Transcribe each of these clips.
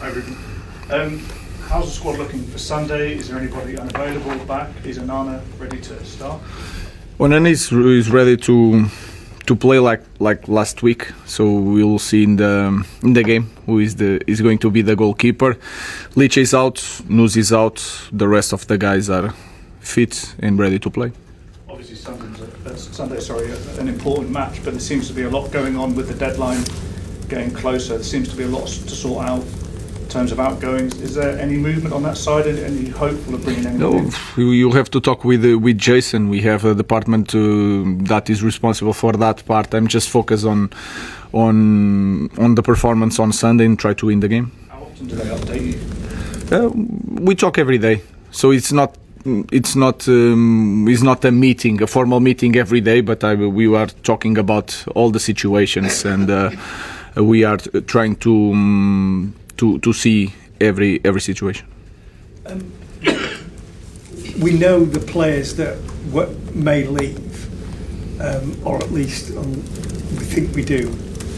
Hi, Ruben. How's the squad looking for Sunday? Is there anybody unavailable back? Is Onana ready to start? Onana is ready to play like last week, so we'll see in the game who is going to be the goalkeeper. Uche is out, Nuz is out, the rest of the guys are fit and ready to play. Obviously Sunday's an important match, but there seems to be a lot going on with the deadline getting closer. There seems to be a lot to sort out in terms of outgoings. Is there any movement on that side? Any hopeful of bringing anyone in? No, you'll have to talk with Jason. We have a department that is responsible for that part. I'm just focused on the performance on Sunday and try to win the game. How often do they update you? We talk every day, so it's not a meeting, a formal meeting every day, but we are talking about all the situations, and we are trying to see every situation. We know the players that may leave, or at least we think we do.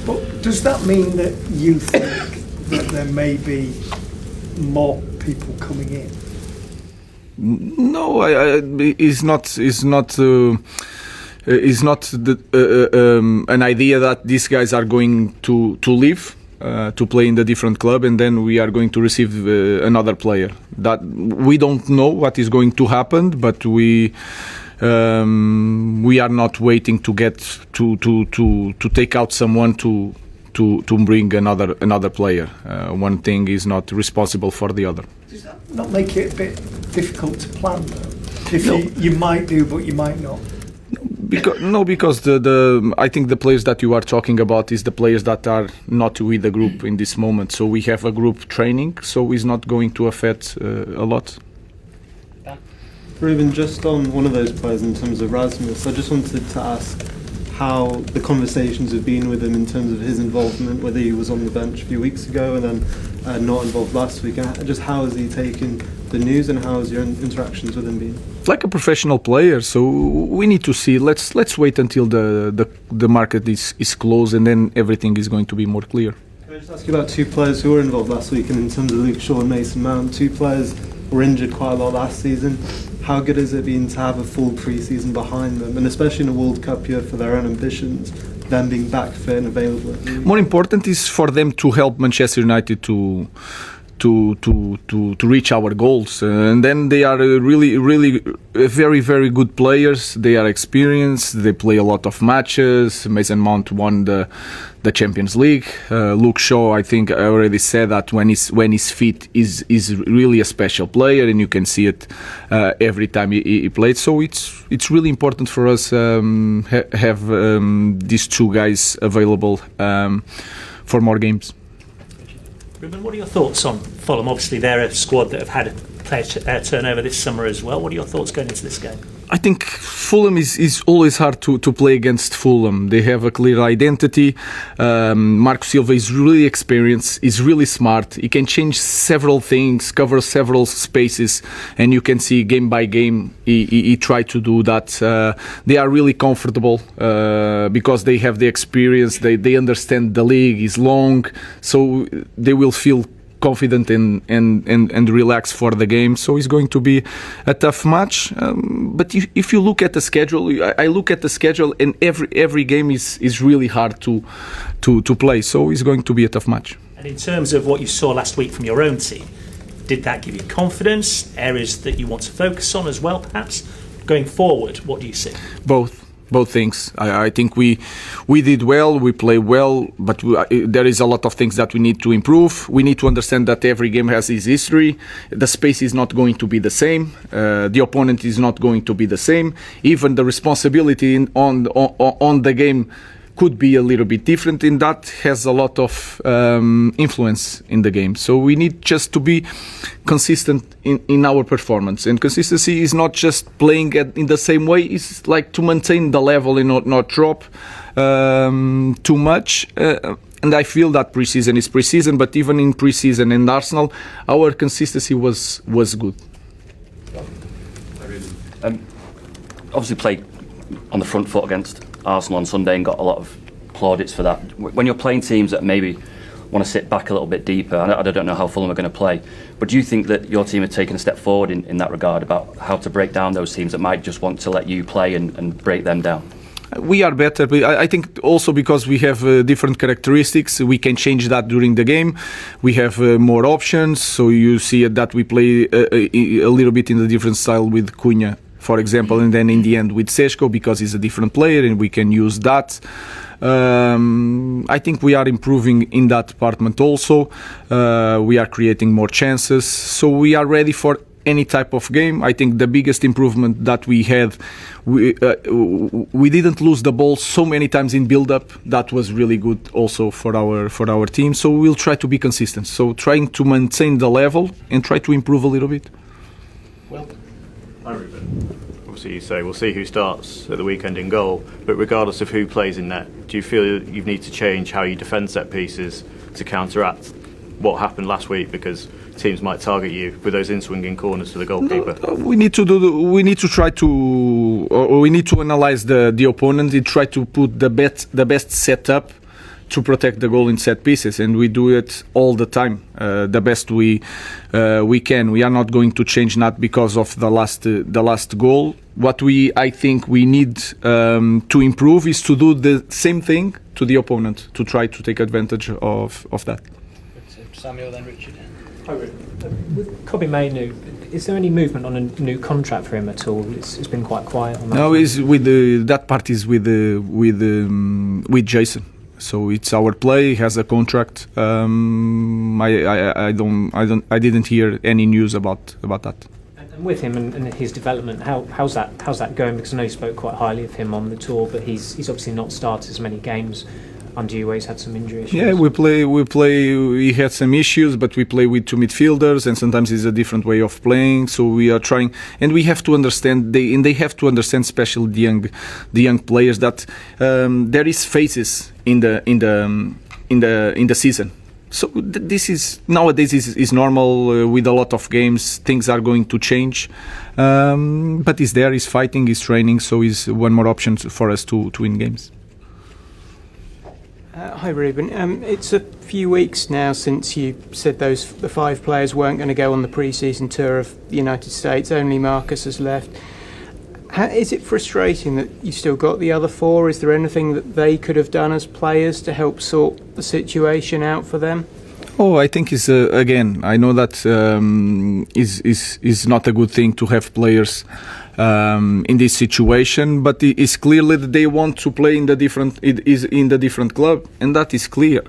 But does that mean that you think that there may be more people coming in? No, it's not an idea that these guys are going to leave to play in the different club, and then we are going to receive another player. That we don't know what is going to happen, but we are not waiting to get to take out someone to bring another player. One thing is not responsible for the other. Does that not make it a bit difficult to plan, though? You might do, but you might not. Because I think the players that you are talking about is the players that are not with the group in this moment. So we have a group training, so it's not going to affect a lot. Ruben, just on one of those players in terms of Rasmus, I just wanted to ask how the conversations have been with him in terms of his involvement, whether he was on the bench a few weeks ago and then not involved last week, and just how has he taken the news and how has your interactions with him been? Like a professional player, so we need to see. Let's wait until the market is closed, and then everything is going to be more clear. Can I just ask you about two players who were involved last week, and in terms of Luke Shaw and Mason Mount, two players were injured quite a lot last season. How good has it been to have a full pre-season behind them, and especially in a World Cup year for their own ambitions, them being back fit and available? More important is for them to help Manchester United to reach our goals, and then they are really very, very good players. They are experienced, they play a lot of matches. Mason Mount won the Champions League. Luke Shaw, I think I already said that when he's fit is really a special player, and you can see it every time he plays. So it's really important for us have these two guys available for more games. Ruben, what are your thoughts on Fulham? Obviously, they're a squad that have had a player turnover this summer as well. What are your thoughts going into this game? I think Fulham is always hard to play against Fulham. They have a clear identity. Marco Silva is really experienced, is really smart. He can change several things, cover several spaces, and you can see game by game he tried to do that. They are really comfortable because they have the experience. They understand the league is long, so they will feel confident and relaxed for the game. So it's going to be a tough match. But if you look at the schedule, I look at the schedule, and every game is really hard to play. So it's going to be a tough match. And in terms of what you saw last week from your own team, did that give you confidence? Areas that you want to focus on as well, perhaps? Going forward, what do you see? Both things. I think we did well, we play well, but there is a lot of things that we need to improve. We need to understand that every game has its history. The space is not going to be the same. The opponent is not going to be the same. Even the responsibility on the game could be a little bit different, and that has a lot of influence in the game. So we need just to be consistent in our performance, and consistency is not just playing in the same way. It's like to maintain the level and not drop too much. And I feel that pre-season is pre-season, but even in pre-season in Arsenal, our consistency was good. Obviously played on the front foot against Arsenal on Sunday and got a lot of plaudits for that. When you're playing teams that maybe want to sit back a little bit deeper. I don't know how Fulham are going to play, but do you think that your team have taken a step forward in that regard about how to break down those teams that might just want to let you play and break them down? We are better, but I think also because we have different characteristics, we can change that during the game. We have more options, so you see that we play a little bit in a different style with Cunha, for example, and then in the end with Seshko, because he's a different player and we can use that. I think we are improving in that department also. We are creating more chances, so we are ready for any type of game. I think the biggest improvement that we had, we didn't lose the ball so many times in build-up. That was really good also for our team. So we'll try to be consistent. So trying to maintain the level and try to improve a little bit. Well, Hi, Ruben. Obviously, you say we'll see who starts at the weekend in goal, but regardless of who plays in net, do you feel you need to change how you defend set pieces to counteract what happened last week? Because teams might target you with those in-swinging corners to the goalkeeper. We need to try to, or we need to analyze the opponent and try to put the best setup to protect the goal in set pieces, and we do it all the time, the best we can. We are not going to change that because of the last goal. What I think we need to improve is to do the same thing to the opponent, to try to take advantage of that. Samuel, then Richard. With Kobbie Mainoo, is there any movement on a new contract for him at all? It's been quite quiet on that. No, is with that part is with Jason. So it's our play. He has a contract. I didn't hear any news about that. And with him and his development, how's that going? Because I know you spoke quite highly of him on the tour, but he's obviously not started as many games under you, where he's had some injury issues. Yeah, we play. He had some issues, but we play with two midfielders, and sometimes it's a different way of playing. So we are trying, and we have to understand. They have to understand, especially the young players, that there is phases in the season. So this is nowadays is normal with a lot of games. Things are going to change, but he's there. He's fighting. He's training. So he's one more option for us to win games. Hi Ruben, it's a few weeks now since you said the 5 players weren't going to go on the pre-season tour of the United States, only Marcus has left. Is it frustrating that you've still got the other 4? Is there anything that they could have done as players to help sort the situation out for them? Oh, I think it's again. I know that is not a good thing to have players in this situation, but it is clearly that they want to play in the different club, and that is clear.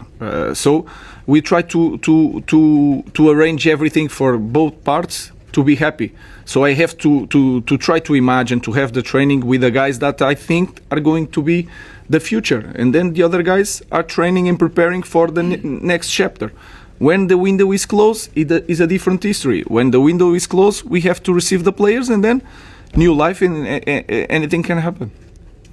So we try to arrange everything for both parts to be happy. So I have to try to imagine to have the training with the guys that I think are going to be the future, and then the other guys are training and preparing for the next chapter. When the window is closed, it is a different history. When the window is closed, we have to receive the players, and then new life, and anything can happen.